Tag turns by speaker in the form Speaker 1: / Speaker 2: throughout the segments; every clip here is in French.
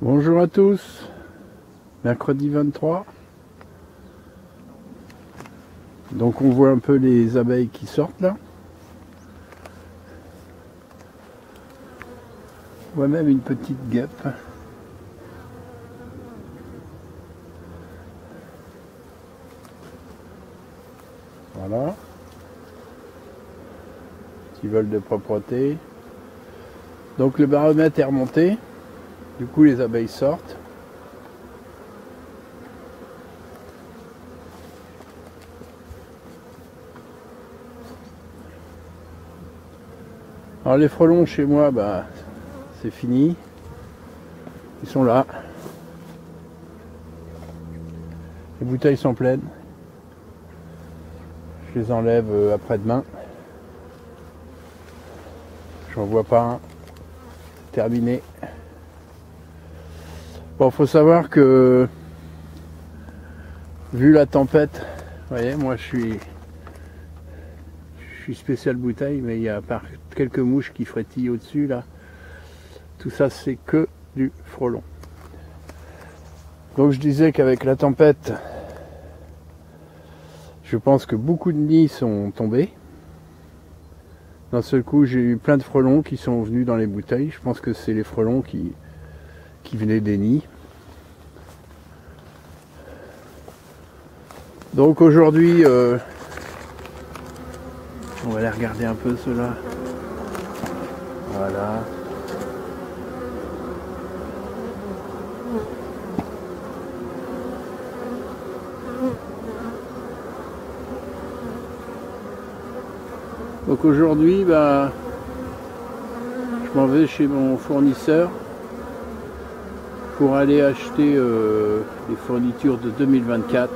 Speaker 1: Bonjour à tous, mercredi 23. Donc on voit un peu les abeilles qui sortent là. On voit même une petite guêpe. Voilà. Petit vol de propreté. Donc le baromètre est remonté. Du coup les abeilles sortent. Alors les frelons chez moi, bah c'est fini. Ils sont là. Les bouteilles sont pleines. Je les enlève après-demain. J'en vois pas un. Terminé. Bon, faut savoir que vu la tempête, vous voyez, moi je suis spécial bouteille, mais il y a par quelques mouches qui frétillent au-dessus là. Tout ça c'est que du frelon. Donc je disais qu'avec la tempête, je pense que beaucoup de nids sont tombés. D'un seul coup, j'ai eu plein de frelons qui sont venus dans les bouteilles. Je pense que c'est les frelons qui venaient des nids. Donc aujourd'hui, on va aller regarder un peu ceux-là. Voilà. Donc aujourd'hui, bah, je m'en vais chez mon fournisseur pour aller acheter les fournitures de 2024.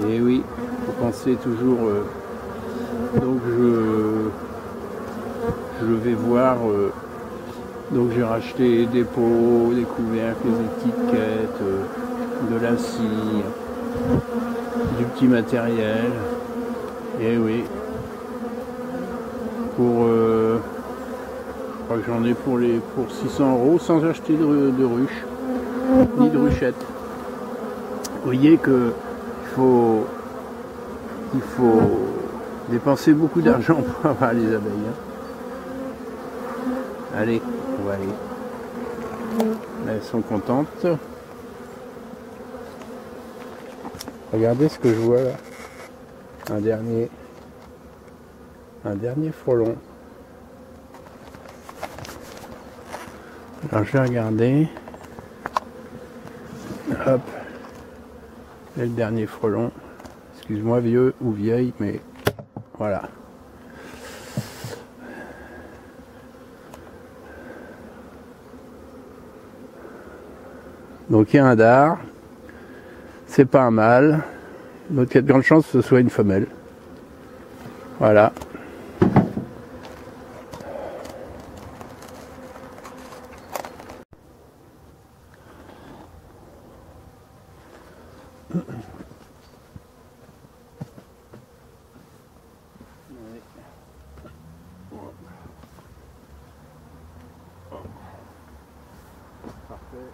Speaker 1: Et oui, faut penser toujours. Donc je vais voir. Donc j'ai racheté des pots, des couvercles, des étiquettes, de la scie, du petit matériel. Et oui, je crois que j'en ai pour 600 € sans acheter de ruche, ni de ruchette. Vous voyez que il faut dépenser beaucoup d'argent pour avoir les abeilles. Allez, on va aller. Elles sont contentes. Regardez ce que je vois là. Un dernier frelon. Alors je vais regarder. Hop. Et le dernier frelon. Excuse-moi vieux ou vieille, mais voilà. Donc il y a un dard. C'est pas un mâle. Donc il y a de grandes chances que ce soit une femelle. Voilà. Parfait.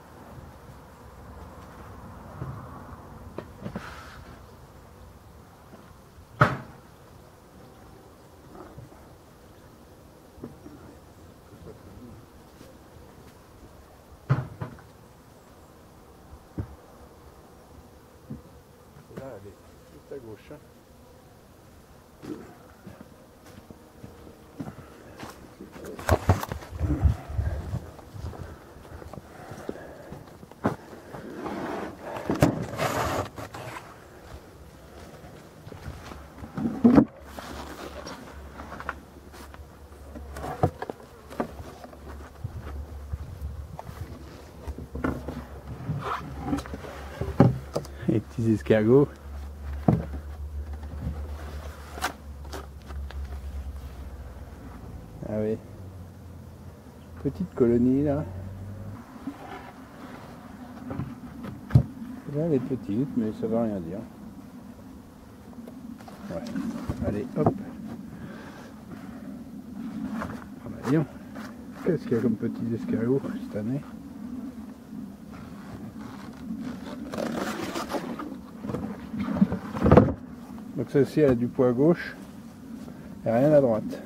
Speaker 1: Là, elle est juste à gauche. Les petits escargots. Ah oui. Petite colonie là. Là elle est petite mais ça va rien dire. Ouais. Allez hop. Ah bah, voyons. Qu'est-ce qu'il y a comme petits escargots cette année? Donc celle-ci elle a du poids à gauche et rien à droite.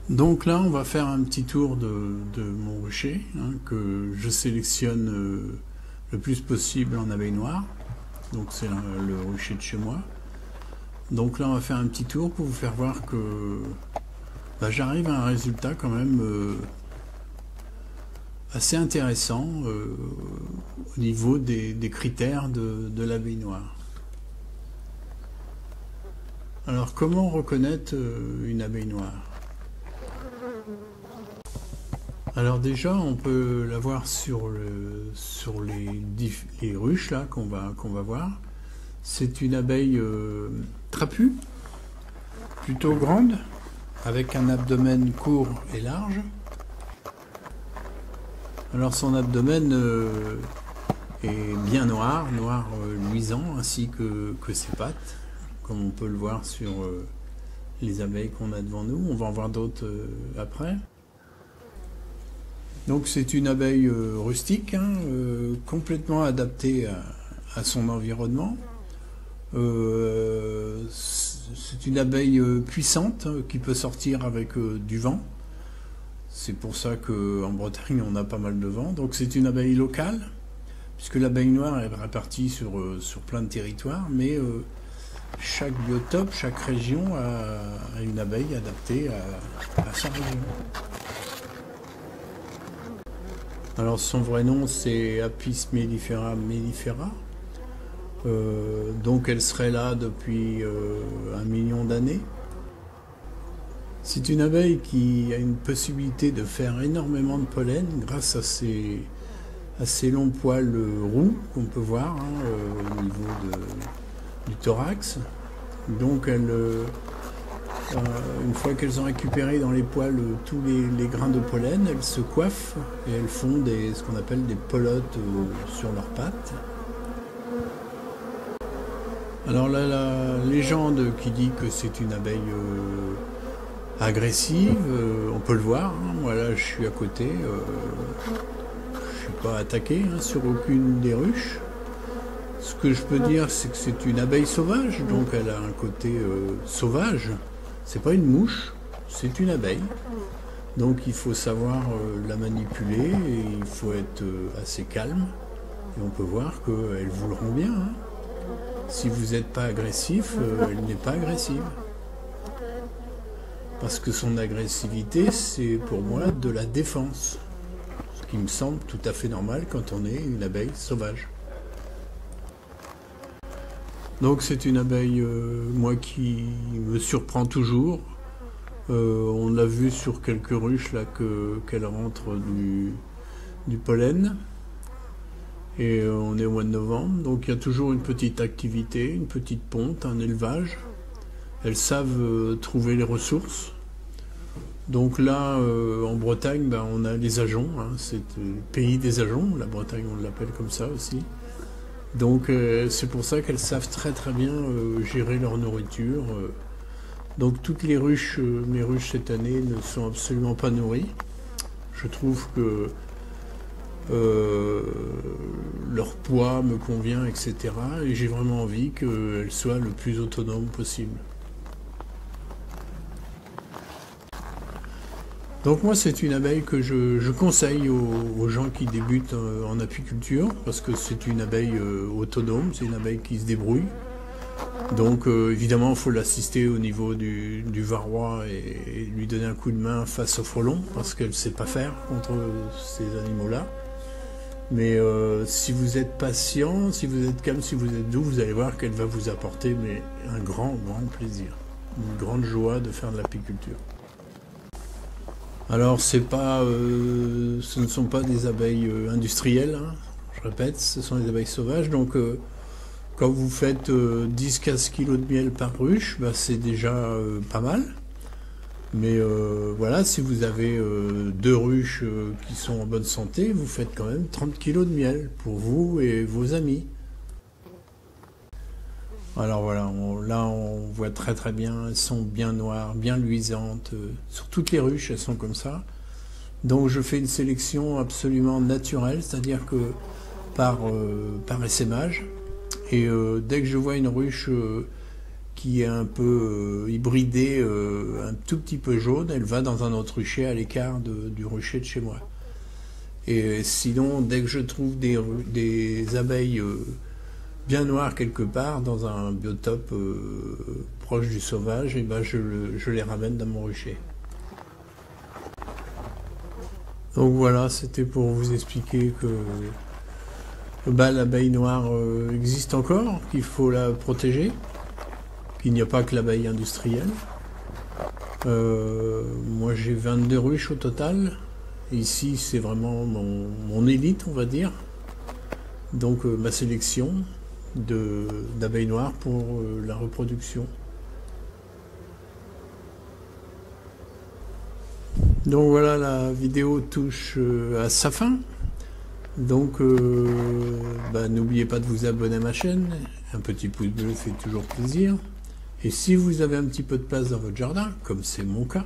Speaker 1: Donc là on va faire un petit tour de mon rucher hein, que je sélectionne le plus possible en abeille noire. Donc c'est le rucher de chez moi. Donc là on va faire un petit tour pour vous faire voir que j'arrive à un résultat quand même assez intéressant au niveau des critères de l'abeille noire. Alors comment reconnaître une abeille noire? Alors déjà on peut la voir sur les ruches là qu'on va voir. C'est une abeille trapue, plutôt grande, avec un abdomen court et large. Alors son abdomen est bien noir luisant, ainsi que ses pattes, comme on peut le voir sur les abeilles qu'on a devant nous. On va en voir d'autres après. Donc c'est une abeille rustique, hein, complètement adaptée à son environnement. C'est une abeille puissante qui peut sortir avec du vent. C'est pour ça qu'en Bretagne on a pas mal de vent. Donc c'est une abeille locale, puisque l'abeille noire est répartie sur plein de territoires, mais chaque biotope, chaque région a une abeille adaptée à sa région. Alors son vrai nom c'est Apis mellifera mellifera. Donc elle serait là depuis 1 million d'années. C'est une abeille qui a une possibilité de faire énormément de pollen grâce à ses longs poils roux qu'on peut voir hein, au niveau du thorax. Donc une fois qu'elles ont récupéré dans les poils tous les grains de pollen, elles se coiffent et elles font ce qu'on appelle des pelotes sur leurs pattes. Alors là, la légende qui dit que c'est une abeille agressive, on peut le voir, hein. Moi là je suis à côté, je suis pas attaqué hein, sur aucune des ruches. Ce que je peux dire c'est que c'est une abeille sauvage, donc elle a un côté sauvage. C'est pas une mouche, c'est une abeille. Donc il faut savoir la manipuler et il faut être assez calme. Et on peut voir qu'elle vous le rend bien. Hein. Si vous n'êtes pas agressif, elle n'est pas agressive. Parce que son agressivité, c'est pour moi de la défense. Ce qui me semble tout à fait normal quand on est une abeille sauvage. Donc c'est une abeille, moi, qui me surprend toujours. On l'a vu sur quelques ruches là qu'elle rentre du pollen. Et on est au mois de novembre, donc il y a toujours une petite activité, une petite ponte, un élevage. Elles savent trouver les ressources. Donc là, en Bretagne, on a les ajoncs, hein, c'est le pays des ajoncs, la Bretagne on l'appelle comme ça aussi. Donc c'est pour ça qu'elles savent très très bien gérer leur nourriture. Donc toutes les ruches, mes ruches cette année ne sont absolument pas nourries. Je trouve que leur poids me convient, etc. Et j'ai vraiment envie qu'elles soient le plus autonomes possible. Donc moi c'est une abeille que je conseille aux gens qui débutent en apiculture, parce que c'est une abeille autonome, c'est une abeille qui se débrouille. Donc évidemment il faut l'assister au niveau du varroa et lui donner un coup de main face au frelon, parce qu'elle ne sait pas faire contre ces animaux-là. Mais si vous êtes patient, si vous êtes calme, si vous êtes doux, vous allez voir qu'elle va vous apporter un grand plaisir, une grande joie de faire de l'apiculture. Alors ce ne sont pas des abeilles industrielles, hein, je répète, ce sont des abeilles sauvages. Donc quand vous faites 10-15 kg de miel par ruche, c'est déjà pas mal. Mais voilà, si vous avez 2 ruches qui sont en bonne santé, vous faites quand même 30 kg de miel pour vous et vos amis. Alors voilà, là on voit très très bien, elles sont bien noires, bien luisantes, sur toutes les ruches elles sont comme ça. Donc je fais une sélection absolument naturelle, c'est-à-dire que par essaimage, et dès que je vois une ruche qui est un peu hybridée, un tout petit peu jaune, elle va dans un autre rucher à l'écart du rucher de chez moi. Et sinon, dès que je trouve des abeilles bien noires quelque part dans un biotope proche du sauvage, et ben je les ramène dans mon rucher. Donc voilà, c'était pour vous expliquer que l'abeille noire existe encore, qu'il faut la protéger, qu'il n'y a pas que l'abeille industrielle. Moi j'ai 22 ruches au total. Ici c'est vraiment mon élite, on va dire. Donc ma sélection d'abeilles noires pour la reproduction. Donc voilà, la vidéo touche à sa fin. Donc n'oubliez pas de vous abonner à ma chaîne. Un petit pouce bleu fait toujours plaisir. Et si vous avez un petit peu de place dans votre jardin, comme c'est mon cas,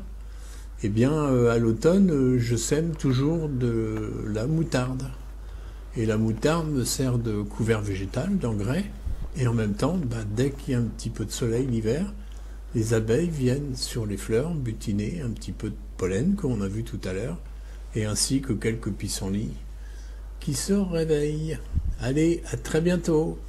Speaker 1: eh bien à l'automne je sème toujours de la moutarde. Et la moutarde me sert de couvert végétal, d'engrais. Et en même temps, dès qu'il y a un petit peu de soleil l'hiver, les abeilles viennent sur les fleurs butiner un petit peu de pollen, comme on a vu tout à l'heure, et ainsi que quelques pissenlits qui se réveillent. Allez, à très bientôt!